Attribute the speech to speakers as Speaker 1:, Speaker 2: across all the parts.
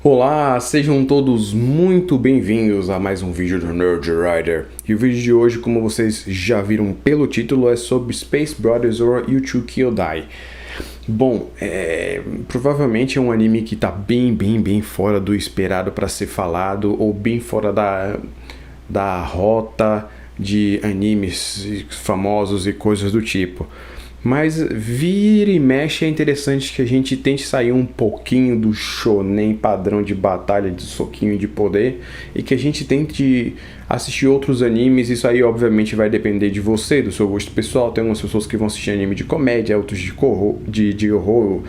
Speaker 1: Olá, sejam todos muito bem-vindos a mais um vídeo do Nerd Rider. E o vídeo de hoje, como vocês já viram pelo título, é sobre Space Brothers or You2 Kyodai. Bom, provavelmente é um anime que tá bem fora do esperado para ser falado, ou bem fora da rota de animes famosos e coisas do tipo. Mas vira e mexe é interessante que a gente tente sair um pouquinho do shonen padrão de batalha, de soquinho e de poder, e que a gente tente assistir outros animes. Isso aí obviamente vai depender de você, do seu gosto pessoal. Tem umas pessoas que vão assistir anime de comédia, outros de horror,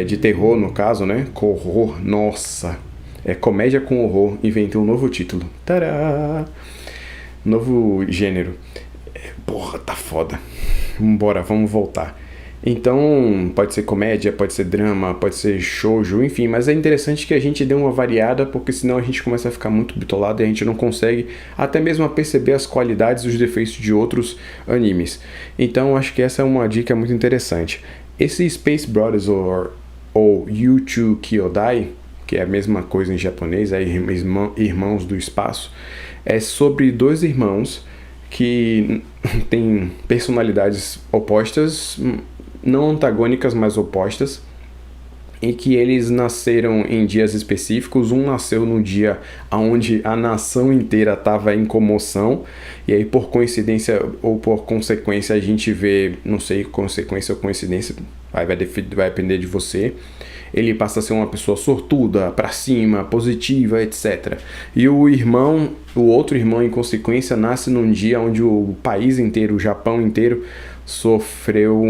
Speaker 1: de terror no caso, né? Horror, nossa, é comédia com horror. Inventei um novo título, tará, novo gênero. Porra, tá foda. Vamos voltar. Então, pode ser comédia, pode ser drama, pode ser shoujo, enfim, mas é interessante que a gente dê uma variada, porque senão a gente começa a ficar muito bitolado e a gente não consegue até mesmo perceber as qualidades e os defeitos de outros animes. Então, acho que essa é uma dica muito interessante. Esse Space Brothers ou You2 Kyodai, que é a mesma coisa em japonês, é irmãos do espaço, é sobre dois irmãos que têm personalidades opostas, não antagônicas, mas opostas, e que eles nasceram em dias específicos. Um nasceu no dia onde a nação inteira estava em comoção, e aí por coincidência ou por consequência a gente vê, não sei, consequência ou coincidência, vai depender de você. Ele passa a ser uma pessoa sortuda, pra cima, positiva, etc. E o outro irmão, em consequência, nasce num dia onde o país inteiro, o Japão inteiro, sofreu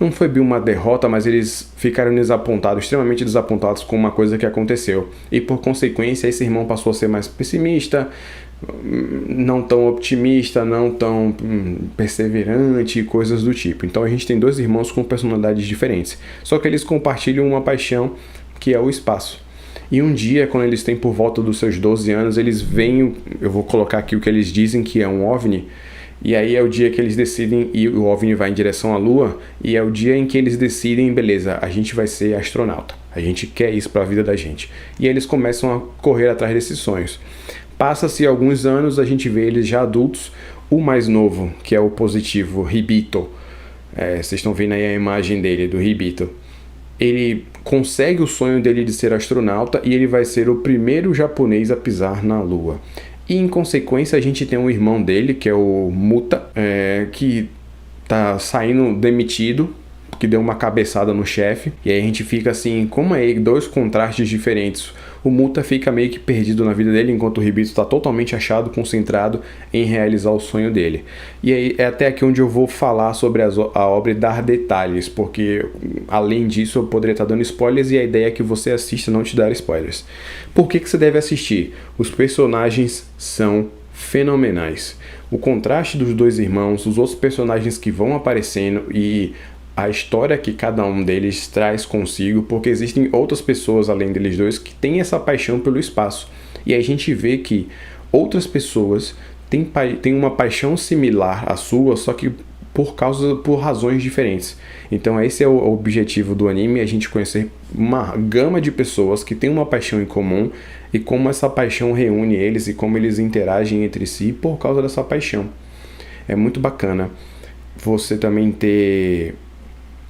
Speaker 1: não foi bem uma derrota, mas eles ficaram extremamente desapontados com uma coisa que aconteceu. E por consequência, esse irmão passou a ser mais pessimista, não tão otimista, não tão perseverante e coisas do tipo. Então a gente tem dois irmãos com personalidades diferentes, só que eles compartilham uma paixão que é o espaço. E um dia, quando eles têm por volta dos seus 12 anos, eles veem, eu vou colocar aqui o que eles dizem que é um OVNI, e aí é o dia que eles decidem, e o OVNI vai em direção à Lua, e é o dia em que eles decidem, beleza, a gente vai ser astronauta, a gente quer isso para a vida da gente. E aí eles começam a correr atrás desses sonhos. Passa-se alguns anos, a gente vê eles já adultos. O mais novo, que é o positivo, Hibito, vocês estão vendo aí a imagem dele, do Hibito. Ele consegue o sonho dele de ser astronauta e ele vai ser o primeiro japonês a pisar na Lua. E em consequência a gente tem um irmão dele, que é o Muta, que tá saindo demitido, que deu uma cabeçada no chefe. E aí a gente fica assim, como é dois contrastes diferentes. O Muta fica meio que perdido na vida dele, enquanto o Hibito está totalmente achado, concentrado em realizar o sonho dele. E aí é até aqui onde eu vou falar sobre a obra e dar detalhes, porque além disso eu poderia estar dando spoilers e a ideia é que você assista e não te dar spoilers. Por que você deve assistir? Os personagens são fenomenais. O contraste dos dois irmãos, os outros personagens que vão aparecendo e a história que cada um deles traz consigo, porque existem outras pessoas além deles dois que têm essa paixão pelo espaço. E aí a gente vê que outras pessoas têm uma paixão similar à sua, só que por razões diferentes. Então esse é o objetivo do anime, a gente conhecer uma gama de pessoas que têm uma paixão em comum e como essa paixão reúne eles e como eles interagem entre si por causa dessa paixão. É muito bacana você também ter...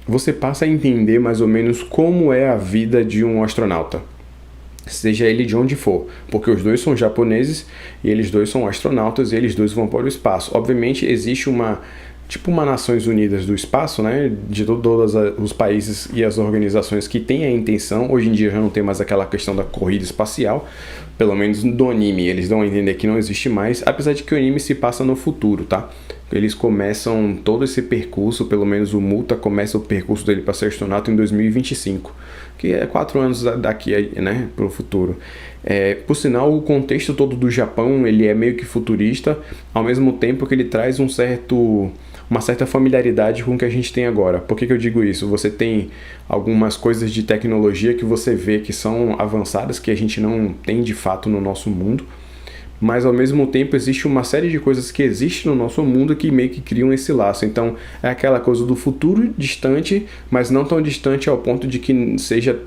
Speaker 1: Você passa a entender mais ou menos como é a vida de um astronauta, seja ele de onde for, porque os dois são japoneses e eles dois são astronautas e eles dois vão para o espaço. Obviamente existe uma Nações Unidas do espaço, né, de todos os países e as organizações que têm a intenção. Hoje em dia já não tem mais aquela questão da corrida espacial, pelo menos do anime, eles dão a entender que não existe mais, apesar de que o anime se passa no futuro, tá? Eles começam todo esse percurso, pelo menos o Muta começa o percurso dele para ser astronauta em 2025, que é 4 anos daqui, né, para o futuro. Por sinal, o contexto todo do Japão, ele é meio que futurista, ao mesmo tempo que ele traz uma certa familiaridade com o que a gente tem agora. Por que eu digo isso? Você tem algumas coisas de tecnologia que você vê que são avançadas, que a gente não tem de fato no nosso mundo, mas ao mesmo tempo existe uma série de coisas que existem no nosso mundo que meio que criam esse laço. Então é aquela coisa do futuro distante, mas não tão distante ao ponto de que seja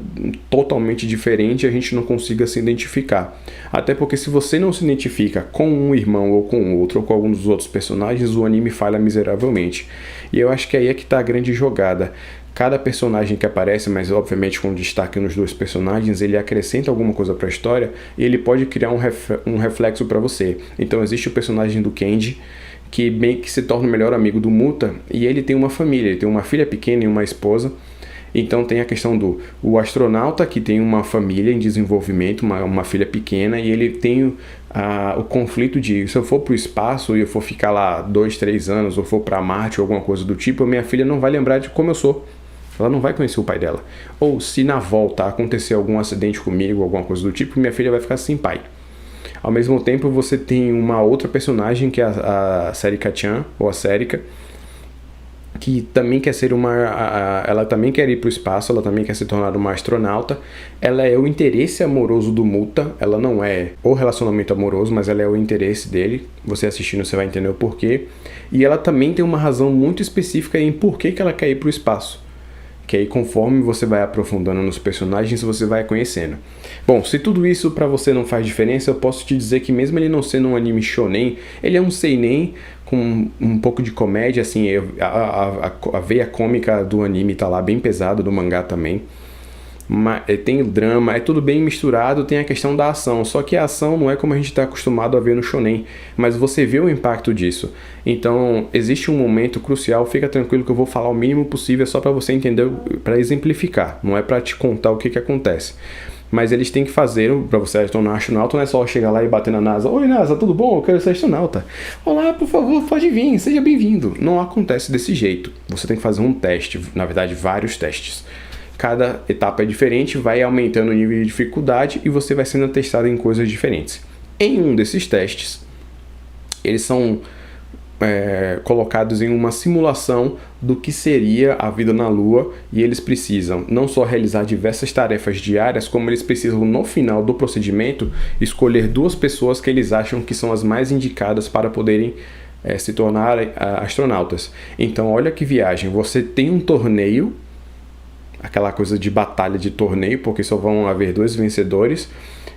Speaker 1: totalmente diferente e a gente não consiga se identificar. Até porque se você não se identifica com um irmão ou com outro, ou com algum dos outros personagens, o anime falha miseravelmente. E eu acho que aí é que tá a grande jogada. Cada personagem que aparece, mas obviamente com destaque nos dois personagens, ele acrescenta alguma coisa para a história e ele pode criar um reflexo para você. Então existe o personagem do Kenji, que meio que se torna o melhor amigo do Muta, e ele tem uma família, ele tem uma filha pequena e uma esposa. Então tem a questão do o astronauta, que tem uma família em desenvolvimento, uma filha pequena, e ele tem o conflito de, se eu for para o espaço e eu for ficar lá 2, 3 anos, ou for para Marte ou alguma coisa do tipo, minha filha não vai lembrar de como eu sou. Ela não vai conhecer o pai dela. Ou se na volta acontecer algum acidente comigo, alguma coisa do tipo, minha filha vai ficar sem pai. Ao mesmo tempo, você tem uma outra personagem, que é a Serika-chan, ou a Serika, que também quer ser ela também quer ir para o espaço, ela também quer se tornar uma astronauta. Ela é o interesse amoroso do Muta, ela não é o relacionamento amoroso, mas ela é o interesse dele. Você assistindo, você vai entender o porquê. E ela também tem uma razão muito específica em por que ela quer ir para o espaço. Que aí conforme você vai aprofundando nos personagens, você vai conhecendo. Bom, se tudo isso pra você não faz diferença, eu posso te dizer que mesmo ele não sendo um anime shonen, ele é um seinen com um pouco de comédia, assim, a veia cômica do anime tá lá bem pesada, do mangá também. Tem o drama, é tudo bem misturado, tem a questão da ação, só que a ação não é como a gente está acostumado a ver no shonen, mas você vê o impacto disso. Então existe um momento crucial, fica tranquilo que eu vou falar o mínimo possível só para você entender, para exemplificar, não é para te contar o que acontece. Mas eles têm que fazer, para você se tornar astronauta, não é só chegar lá e bater na NASA. Oi NASA, tudo bom? Eu quero ser astronauta. Olá, por favor, pode vir, seja bem-vindo. Não acontece desse jeito, você tem que fazer um teste, na verdade vários testes. Cada etapa é diferente, vai aumentando o nível de dificuldade e você vai sendo testado em coisas diferentes. Em um desses testes, eles são colocados em uma simulação do que seria a vida na Lua, e eles precisam não só realizar diversas tarefas diárias, como eles precisam, no final do procedimento, escolher 2 pessoas que eles acham que são as mais indicadas para poderem se tornar astronautas. Então olha que viagem, você tem um torneio, aquela coisa de batalha de torneio, porque só vão haver 2 vencedores,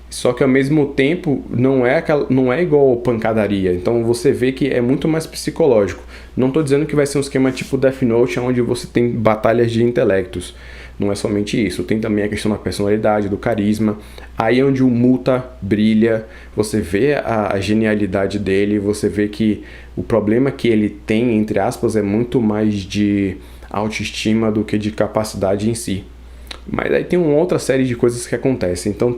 Speaker 1: só que ao mesmo tempo não é igual pancadaria, então você vê que é muito mais psicológico. Não estou dizendo que vai ser um esquema tipo Death Note, onde você tem batalhas de intelectos, não é somente isso, tem também a questão da personalidade, do carisma, aí é onde o Muta brilha, você vê a genialidade dele, você vê que o problema que ele tem, entre aspas, é muito mais de autoestima do que de capacidade em si. Mas aí tem uma outra série de coisas que acontecem. Então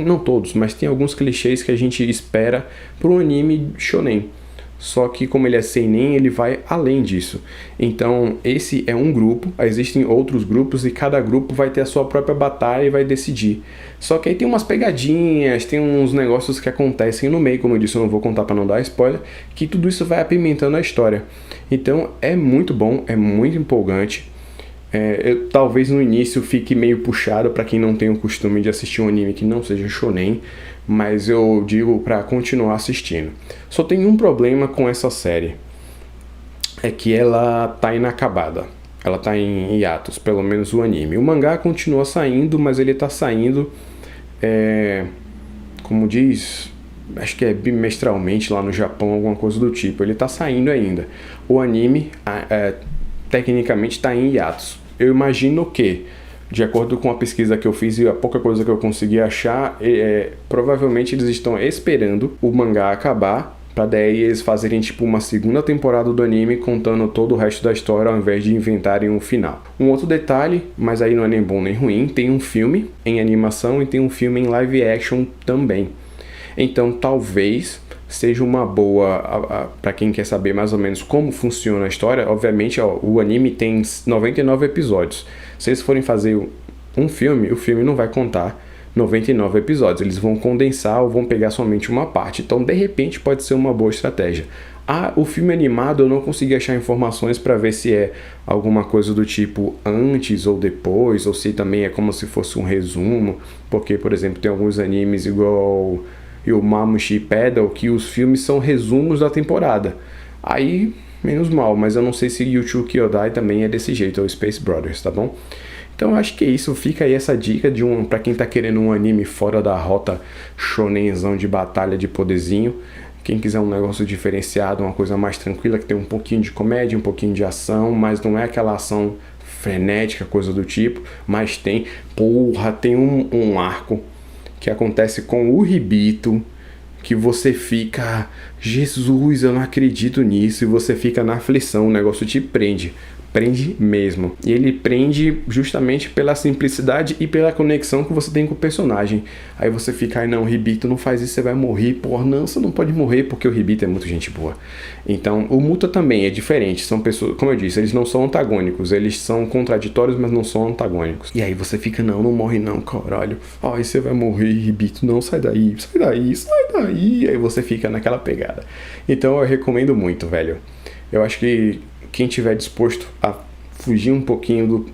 Speaker 1: não todos, mas tem alguns clichês que a gente espera para um anime shonen. Só que como ele é seinen, ele vai além disso. Então esse é um grupo, existem outros grupos e cada grupo vai ter a sua própria batalha e vai decidir. Só que aí tem umas pegadinhas, tem uns negócios que acontecem no meio, como eu disse, eu não vou contar para não dar spoiler, que tudo isso vai apimentando a história. Então é muito bom, é muito empolgante. Talvez no início fique meio puxado para quem não tem o costume de assistir um anime que não seja shonen, mas eu digo para continuar assistindo. Só tem um problema com essa série, é que ela tá inacabada, ela tá em hiatus, pelo menos o anime. O mangá continua saindo, mas ele tá saindo, como diz, acho que é bimestralmente lá no Japão, alguma coisa do tipo, ele tá saindo ainda. O anime tecnicamente está em hiatus. Eu imagino que, de acordo com a pesquisa que eu fiz e a pouca coisa que eu consegui achar, provavelmente eles estão esperando o mangá acabar para daí eles fazerem tipo uma segunda temporada do anime contando todo o resto da história ao invés de inventarem um final. Um outro detalhe, mas aí não é nem bom nem ruim, tem um filme em animação e tem um filme em live action também. Então talvez seja uma boa para quem quer saber mais ou menos como funciona a história. Obviamente, o anime tem 99 episódios. Se eles forem fazer um filme, o filme não vai contar 99 episódios. Eles vão condensar ou vão pegar somente uma parte. Então, de repente, pode ser uma boa estratégia. O filme animado eu não consegui achar informações para ver se é alguma coisa do tipo antes ou depois, ou se também é como se fosse um resumo. Porque, por exemplo, tem alguns animes igual e o Mamushi Pedal, que os filmes são resumos da temporada. Aí, menos mal, mas eu não sei se Yuuchou Kyodai também é desse jeito, ou Space Brothers, tá bom? Então eu acho que é isso, fica aí essa dica de pra quem tá querendo um anime fora da rota shonenzão de batalha de poderzinho. Quem quiser um negócio diferenciado, uma coisa mais tranquila, que tem um pouquinho de comédia, um pouquinho de ação, mas não é aquela ação frenética, coisa do tipo, mas tem um arco que acontece com o Hibito, que você fica, Jesus, eu não acredito nisso, e você fica na aflição, o negócio te prende mesmo. E ele prende justamente pela simplicidade e pela conexão que você tem com o personagem. Aí você fica, ai não, o Hibito não faz isso, você vai morrer. Porra, não, você não pode morrer porque o Hibito é muito gente boa. Então, o Muta também é diferente. São pessoas, como eu disse, eles não são antagônicos. Eles são contraditórios, mas não são antagônicos. E aí você fica, não morre não, caralho. Ai, você vai morrer, Hibito. Não, sai daí, sai daí, sai daí. E aí você fica naquela pegada. Então, eu recomendo muito, velho. Eu acho que quem tiver disposto a fugir um pouquinho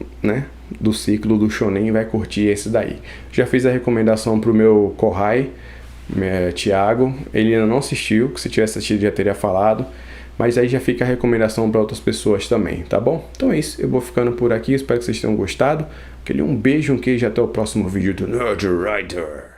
Speaker 1: do ciclo do shonen vai curtir esse daí. Já fiz a recomendação pro meu Kohai, Thiago, ele ainda não assistiu, que se tivesse assistido já teria falado, mas aí já fica a recomendação para outras pessoas também, tá bom? Então é isso, eu vou ficando por aqui, espero que vocês tenham gostado. Um beijo, um queijo, até o próximo vídeo do Nerd Rider.